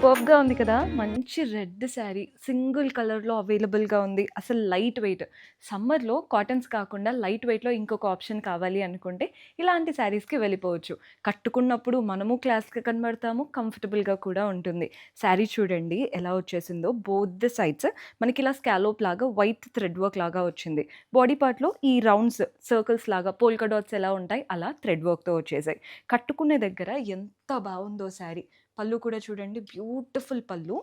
సూపర్బ్‌గా ఉంది కదా! మంచి రెడ్ శారీ సింగిల్ కలర్‌లో అవైలబుల్‌గా ఉంది. అసలు లైట్ వెయిట్. సమ్మర్‌లో కాటన్స్ కాకుండా లైట్ వెయిట్‌లో ఇంకొక ఆప్షన్ కావాలి అనుకుంటే ఇలాంటి శారీస్‌కి వెళ్ళిపోవచ్చు. కట్టుకున్నప్పుడు మనము క్లాస్‌గా కనబడతాము. కంఫర్టబుల్‌గా కూడా ఉంటుంది. శారీ చూడండి ఎలా వచ్చేసిందో బోత్ ద సైడ్స్ మనకి ఇలా స్కాలోప్ లాగా వైట్ థ్రెడ్ వర్క్ లాగా వచ్చింది. బాడీ పార్ట్‌లో ఈ రౌండ్స్, సర్కిల్స్ లాగా పోల్కా డాట్స్ ఎలా ఉంటాయి అలా థ్రెడ్ వర్క్‌తో వచ్చేసాయి. కట్టుకునే దగ్గర ఎంత బావుందో శారీ. పళ్ళు కూడా చూడండి బ్యూటిఫుల్ పళ్ళు.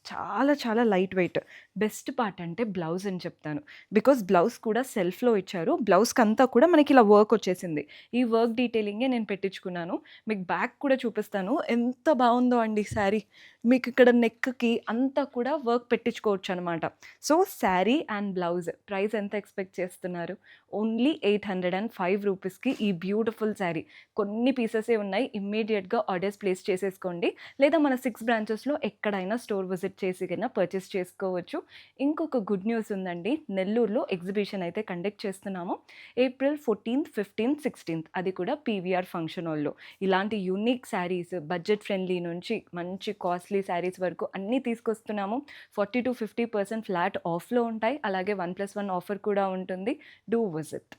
చాలా చాలా లైట్ వెయిట్. బెస్ట్ పార్ట్ అంటే బ్లౌజ్ అని చెప్తాను. బికాజ్ బ్లౌజ్ కూడా సెల్ఫ్‌లో ఇచ్చారు. బ్లౌజ్‌కంతా కూడా మనకి ఇలా వర్క్ వచ్చేసింది. ఈ వర్క్ డీటెయిలింగే నేను పెట్టించుకున్నాను. మీకు బ్యాక్ కూడా చూపిస్తాను. ఎంత బావుందో అండి శారీ. మీకు ఇక్కడ నెక్‌కి అంతా కూడా వర్క్ పెట్టించుకోవచ్చనమాట. So, sari and blouse price ఎంత ఎక్స్‌పెక్ట్ చేస్తున్నారు? ఓన్లీ 805 రూపీస్‌కి ఈ బ్యూటిఫుల్ శారీ. కొన్ని పీసెసే ఉన్నాయి. ఇమ్మీడియేట్‌గా ఆర్డర్స్ ప్లేస్ చేసేసుకోండి. లేదా మన 6 బ్రాంచెస్‌లో ఎక్కడైనా స్టోర్ విజిట్ చేసి గైనా పర్చేస్ చేసుకోవచ్చు. ఇంకొక గుడ్ న్యూస్ ఉందండి. నెల్లూరులో ఎగ్జిబిషన్ అయితే కండక్ట్ చేస్తున్నాము. ఏప్రిల్ 14, 15, 16 అది కూడా పీవీఆర్ ఫంక్షన్ హాల్‌లో. ఇలాంటి యూనిక్ శారీస్ బడ్జెట్ ఫ్రెండ్లీ నుంచి మంచి కాస్ట్‌లీ శారీస్ వరకు అన్నీ తీసుకొస్తున్నాము. 40-50% ఫ్లాట్ ఆఫ్‌లో ఉంటాయి. అలాగే 1+1 ఆఫర్ కూడా ఉంటుంది. Do visit.